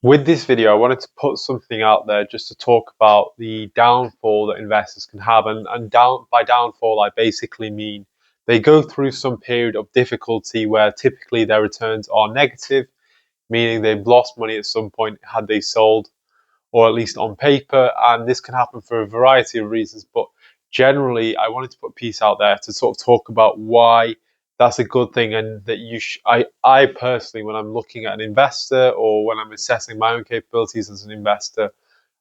With this video, I wanted to put something out there just to talk about the downfall that investors can have. And by downfall, I basically mean they go through some period of difficulty where typically their returns are negative, meaning they've lost money at some point had they sold, or at least on paper. And this can happen for a variety of reasons. But generally, I wanted to put a piece out there to sort of talk about why that's a good thing, and that I personally, when I'm looking at an investor or when I'm assessing my own capabilities as an investor,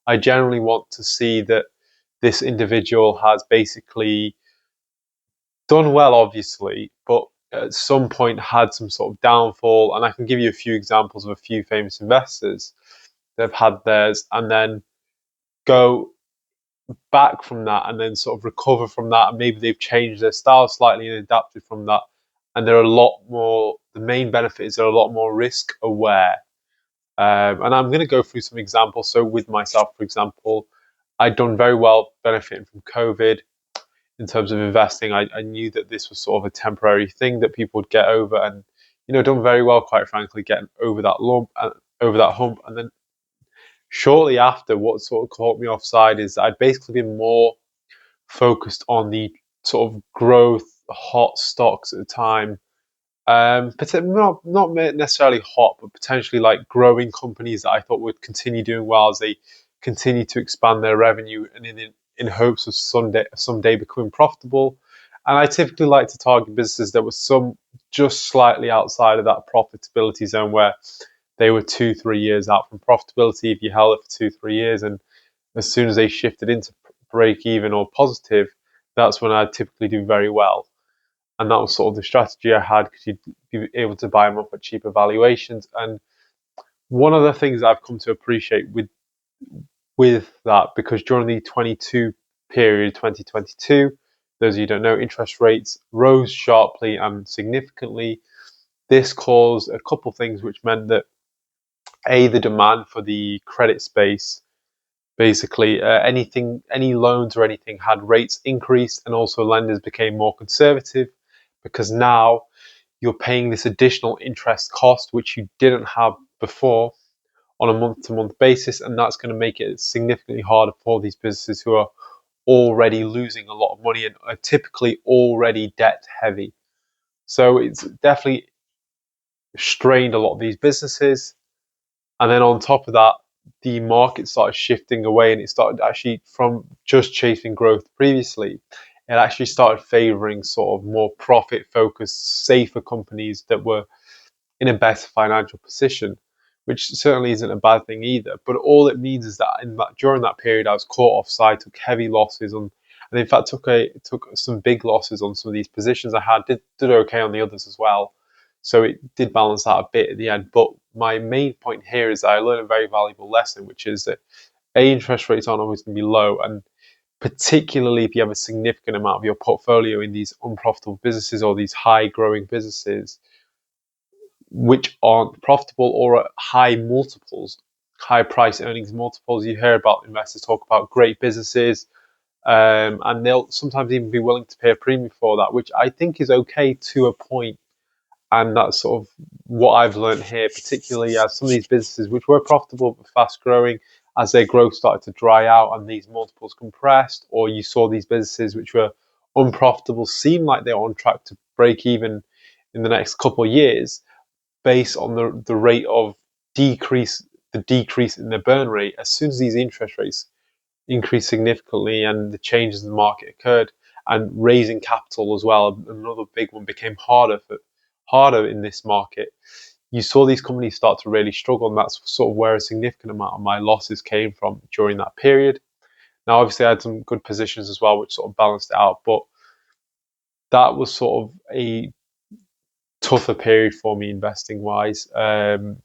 I generally want to see that this individual has basically done well, obviously, but at some point had some sort of downfall. And I can give you a few examples of a few famous investors that have had theirs and then go back from that and then sort of recover from that, and maybe they've changed their style slightly and adapted from that, and they're a lot more, the main benefit is they're a lot more risk aware. And I'm going to go through some examples. So with myself, for example, I'd done very well benefiting from COVID in terms of investing. I knew that this was sort of a temporary thing that people would get over, and done very well, quite frankly, getting over that over that hump. And then shortly after, what sort of caught me offside is I'd basically been more focused on the sort of growth hot stocks at the time. But not necessarily hot, but potentially like growing companies that I thought would continue doing well as they continue to expand their revenue, and in hopes of someday becoming profitable. And I typically like to target businesses that were just slightly outside of that profitability zone, where they were 2-3 years out from profitability. If you held it for 2-3 years, and as soon as they shifted into break even or positive, that's when I typically do very well. And that was sort of the strategy I had, because you'd be able to buy them up at cheaper valuations. And one of the things I've come to appreciate with that, because during the 2022, those of you who don't know, interest rates rose sharply and significantly. This caused a couple of things, which meant that the demand for the credit space, basically any loans or anything, had rates increased, and also lenders became more conservative, because now you're paying this additional interest cost which you didn't have before on a month-to-month basis, and that's going to make it significantly harder for these businesses who are already losing a lot of money and are typically already debt heavy. So it's definitely strained a lot of these businesses. And then on top of that, the market started shifting away, and it started actually, from just chasing growth previously, it actually started favoring sort of more profit focused, safer companies that were in a better financial position, which certainly isn't a bad thing either. But all it means is that during that period, I was caught offside, took heavy losses on, and in fact took some big losses on some of these positions I had. Did okay on the others as well. So it did balance out a bit at the end. But my main point here is that I learned a very valuable lesson, which is that interest rates aren't always going to be low, and particularly if you have a significant amount of your portfolio in these unprofitable businesses or these high growing businesses which aren't profitable or at high multiples, high price earnings multiples. You hear about investors talk about great businesses, and they'll sometimes even be willing to pay a premium for that, which I think is okay to a point. And that's sort of what I've learned here, particularly as some of these businesses which were profitable but fast growing, as their growth started to dry out and these multiples compressed, or you saw these businesses which were unprofitable seem like they're on track to break even in the next couple of years, based on the rate of decrease in the burn rate. As soon as these interest rates increased significantly and the changes in the market occurred, and raising capital as well, another big one, became harder in this market, you saw these companies start to really struggle, and that's sort of where a significant amount of my losses came from during that period. Now, obviously, I had some good positions as well, which sort of balanced it out, but that was sort of a tougher period for me investing wise. And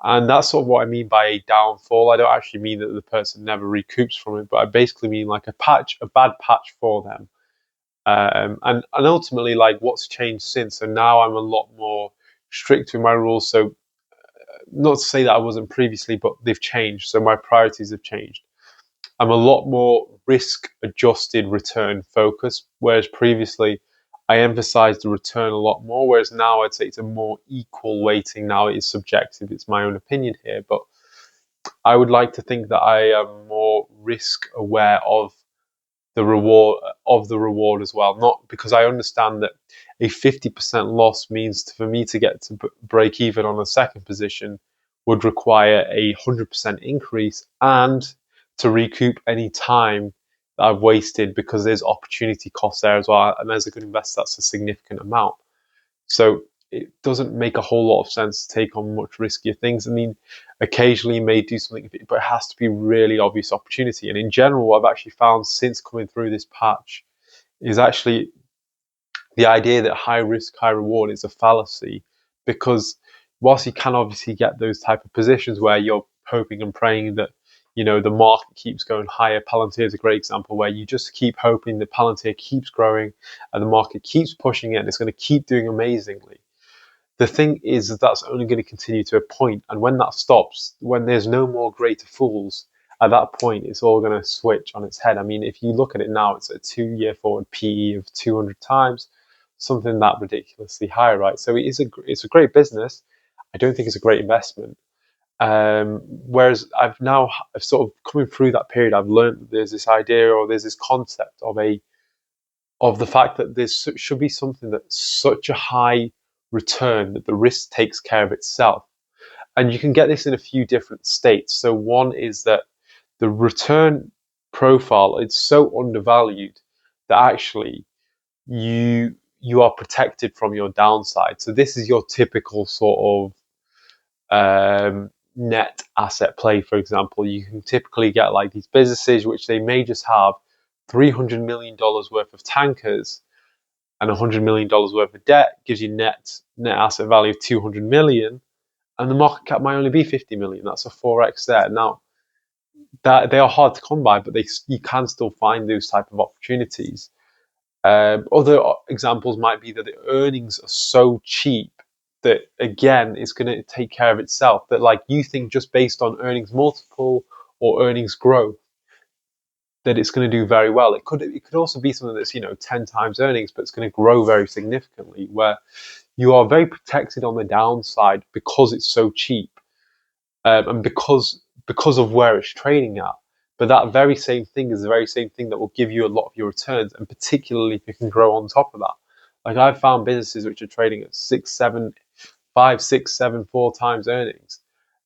that's sort of what I mean by a downfall. I don't actually mean that the person never recoups from it, but I basically mean like a bad patch for them. And ultimately, like, what's changed since? So now I'm a lot more strict with my rules. So not to say that I wasn't previously, but they've changed. So my priorities have changed. I'm a lot more risk adjusted return focused, whereas previously I emphasized the return a lot more, whereas now I'd say it's a more equal weighting. Now it is subjective, it's my own opinion here, but I would like to think that I am more risk aware of the reward as well. Not because I understand that a 50% loss means for me to get to break even on a second position would require a 100% increase, and to recoup any time that I've wasted, because there's opportunity cost there as well. And as a good investor, that's a significant amount. So it doesn't make a whole lot of sense to take on much riskier things. I mean, occasionally you may do something, but it has to be really obvious opportunity. And in general, what I've actually found since coming through this patch is actually the idea that high risk, high reward is a fallacy, because whilst you can obviously get those type of positions where you're hoping and praying that the market keeps going higher. Palantir is a great example where you just keep hoping that Palantir keeps growing and the market keeps pushing it and it's going to keep doing amazingly. The thing is that that's only going to continue to a point, and when that stops, when there's no more greater fools, at that point it's all going to switch on its head. I mean, if you look at it now, it's a 2-year forward PE of 200 times, something that ridiculously high, right? So it's a great business. I don't think it's a great investment. Whereas I've sort of coming through that period, I've learned that there's this idea, or there's this concept of the fact that there should be something that's such a high return that the risk takes care of itself. And you can get this in a few different states. So one is that the return profile is so undervalued that actually you are protected from your downside. So this is your typical sort of net asset play. For example, you can typically get like these businesses which they may just have $300 million worth of tankers and $100 million worth of debt, gives you net asset value of 200 million, and the market cap might only be 50 million. That's a 4x there. Now, that they are hard to come by, but you can still find those type of opportunities. Other examples might be that the earnings are so cheap that, again, it's going to take care of itself. That, like, you think just based on earnings multiple or earnings growth that it's going to do very well. It could also be something that's 10 times earnings, but it's going to grow very significantly, where you are very protected on the downside because it's so cheap, and because of where it's trading at. But that very same thing is the very same thing that will give you a lot of your returns, and particularly if you can grow on top of that. Like, I've found businesses which are trading at 4 times earnings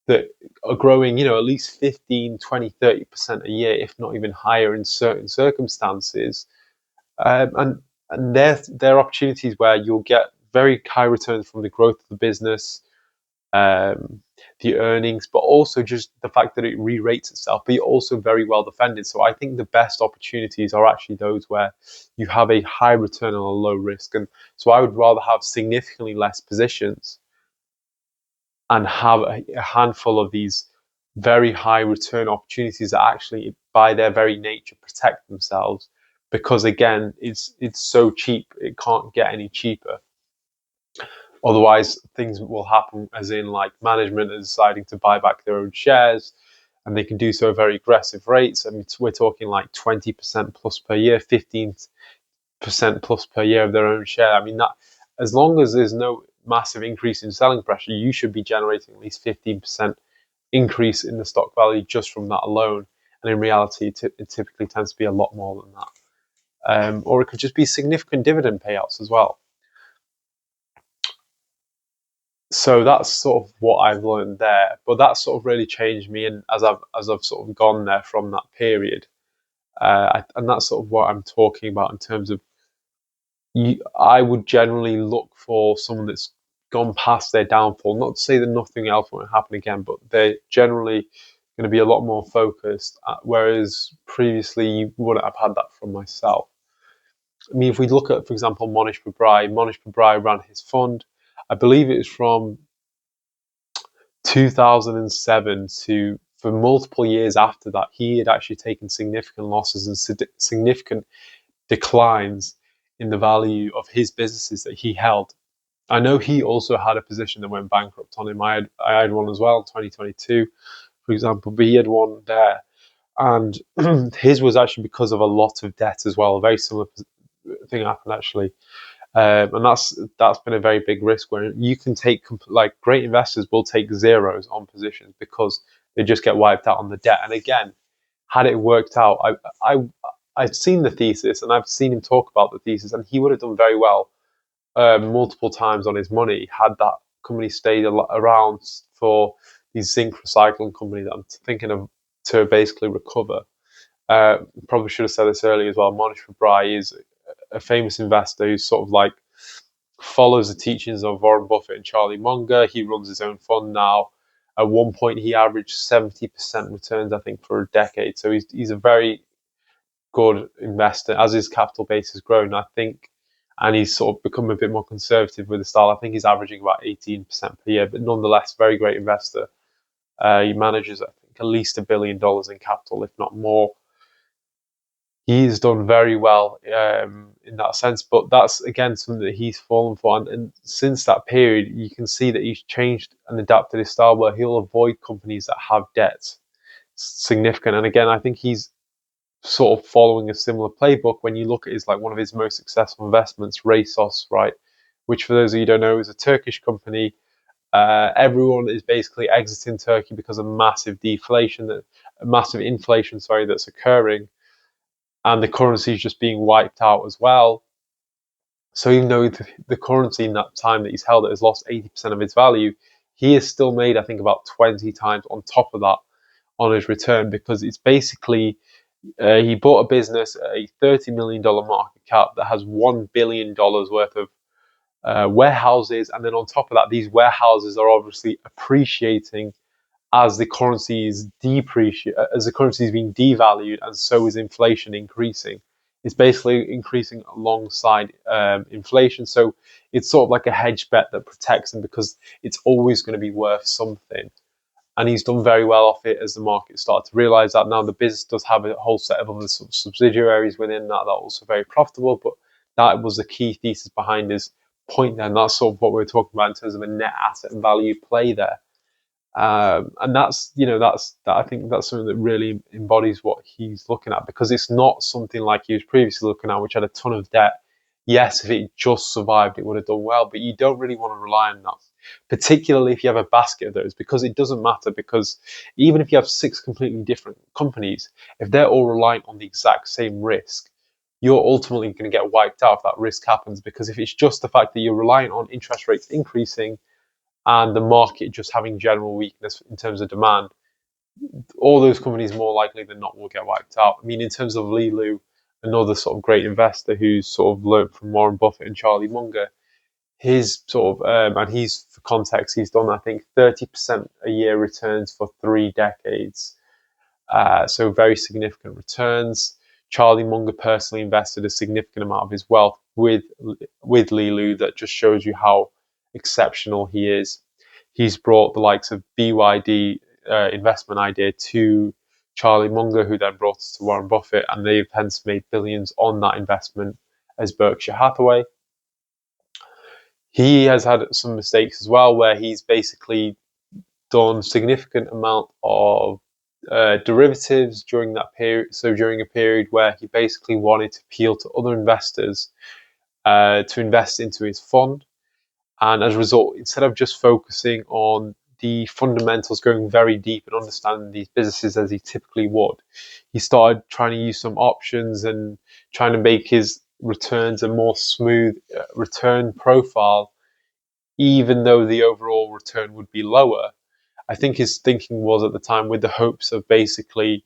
that are growing, at least 15, 20, 30% a year, if not even higher in certain circumstances. And there are opportunities where you'll get very high returns from the growth of the business, the earnings, but also just the fact that it re-rates itself, but you're also very well defended. So I think the best opportunities are actually those where you have a high return on a low risk. And so I would rather have significantly less positions and have a handful of these very high return opportunities that actually, by their very nature, protect themselves, because again, it's so cheap, it can't get any cheaper. Otherwise, things will happen, as in, like, management is deciding to buy back their own shares, and they can do so at very aggressive rates. I mean, we're talking like 20% plus per year, 15% plus per year of their own share. I mean, that, as long as there's no massive increase in selling pressure, you should be generating at least 15% increase in the stock value just from that alone. And in reality, it typically tends to be a lot more than that. Or it could just be significant dividend payouts as well. So that's sort of what I've learned there. But that sort of really changed me, and as I've sort of gone there from that period, and that's sort of what I'm talking about in terms of, I would generally look for someone that's gone past their downfall. Not to say that nothing else won't happen again, but they're generally going to be a lot more focused, whereas previously you wouldn't have had that from myself. I mean, if we look at, for example, Mohnish Pabrai ran his fund. I believe it was from 2007 to, for multiple years after that, he had actually taken significant losses and significant declines in the value of his businesses that he held. I know he also had a position that went bankrupt on him. I had one as well in 2022, for example, but he had one there. And his was actually because of a lot of debt as well. A very similar thing happened, actually. And that's been a very big risk, where you can take, like, great investors will take zeros on positions because They just get wiped out on the debt. And again, had it worked out, I've seen the thesis and I've seen him talk about the thesis, and he would have done very well multiple times on his money had that company stayed around for the zinc recycling company that I'm thinking of to basically recover. Probably should have said this earlier as well. Mohnish Pabrai is a famous investor who sort of like follows the teachings of Warren Buffett and Charlie Munger. He runs his own fund now. At one point, he averaged 70% returns, I think, for a decade. So he's a very good investor. As his capital base has grown, I think, and he's sort of become a bit more conservative with the style. I think he's averaging about 18% per year, but nonetheless, very great investor. He manages, I think, at least $1 billion in capital, if not more. He's done very well in that sense, but that's again something that he's fallen for. And since that period, you can see that he's changed and adapted his style where he'll avoid companies that have debts significant. And again, I think he's sort of following a similar playbook when you look at his like one of his most successful investments, Resos, right? Which for those of you who don't know is a Turkish company. Everyone is basically exiting Turkey because of massive inflation, sorry, that's occurring, and the currency is just being wiped out as well. So even though the currency in that time that he's held it has lost 80% of its value, he has still made, I think, about 20 times on top of that on his return, because it's basically he bought a business at a $30 million market cap that has $1 billion worth of warehouses, and then on top of that, these warehouses are obviously appreciating as the currency is being devalued, and so is inflation increasing. It's basically increasing alongside inflation, so it's sort of like a hedge bet that protects him because it's always going to be worth something. And he's done very well off it as the market started to realize that. Now the business does have a whole set of other sort of subsidiaries within that are also very profitable, but that was the key thesis behind his point there. And that's sort of what we're talking about in terms of a net asset value play there. And that's I think that's something that really embodies what he's looking at, because it's not something like he was previously looking at, which had a ton of debt. Yes, if it just survived, it would have done well, but you don't really want to rely on that, particularly if you have a basket of those, because it doesn't matter. Because even if you have 6 completely different companies, if they're all reliant on the exact same risk, you're ultimately going to get wiped out if that risk happens. Because if it's just the fact that you're reliant on interest rates increasing and the market just having general weakness in terms of demand, all those companies more likely than not will get wiped out. I mean, in terms of Lee Lu, another sort of great investor who's sort of learned from Warren Buffett and Charlie Munger, his sort of, and he's, for context, he's done, I think, 30% a year returns for 3 decades. So very significant returns. Charlie Munger personally invested a significant amount of his wealth with Lee Lu. That just shows you how exceptional he is. He's brought the likes of BYD investment idea to Charlie Munger, who then brought it to Warren Buffett, and they've hence made billions on that investment as Berkshire Hathaway. He has had some mistakes as well, where he's basically done significant amount of derivatives during that period. So during a period where he basically wanted to appeal to other investors to invest into his fund. And as a result, instead of just focusing on the fundamentals, going very deep and understanding these businesses as he typically would, he started trying to use some options and trying to make his returns a more smooth return profile, even though the overall return would be lower. I think his thinking was at the time with the hopes of basically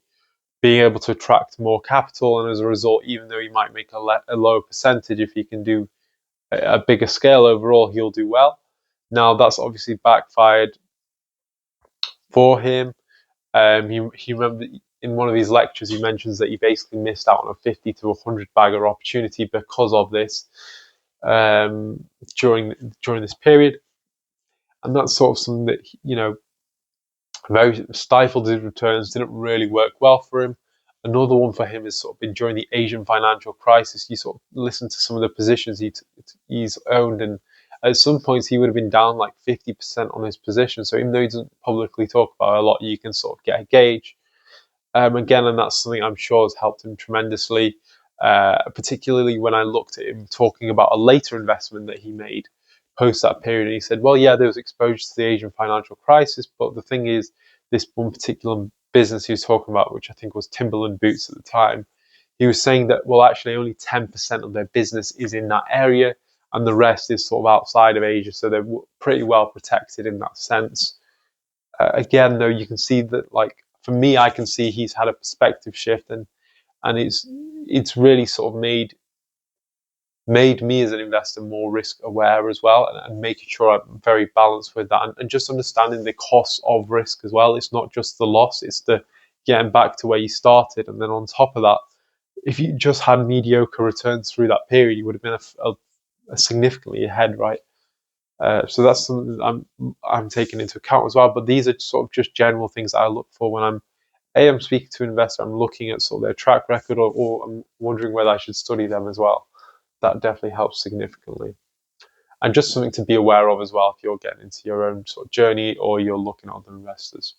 being able to attract more capital, and as a result, even though he might make a lower percentage, if he can do a bigger scale overall, he'll do well. Now that's obviously backfired for him. He remember in one of his lectures he mentions that he basically missed out on a 50 to 100 bagger opportunity because of this during this period, and that's sort of something that very stifled his returns, didn't really work well for him. Another one for him has sort of been during the Asian financial crisis. You sort of listen to some of the positions he's owned, and at some points he would have been down like 50% on his position. So even though he doesn't publicly talk about it a lot, you can sort of get a gauge. Again, and that's something I'm sure has helped him tremendously, particularly when I looked at him talking about a later investment that he made post that period. And he said, well, yeah, there was exposure to the Asian financial crisis, but the thing is, this one particular business he was talking about, which I think was Timberland boots at the time, he was saying that, well, actually only 10% of their business is in that area and the rest is sort of outside of Asia. So they're pretty well protected in that sense. Again, though, you can see that, like, for me, I can see he's had a perspective shift, and it's really sort of made me as an investor more risk aware as well, and making sure I'm very balanced with that, and just understanding the costs of risk as well. It's not just the loss, it's the getting back to where you started. And then on top of that, if you just had mediocre returns through that period, you would have been a significantly ahead, right? So that's something that I'm taking into account as well. But these are sort of just general things that I look for when I'm speaking to an investor. I'm looking at sort of their track record, or I'm wondering whether I should study them as well. That definitely helps significantly. And just something to be aware of as well if you're getting into your own sort of journey or you're looking at other investors.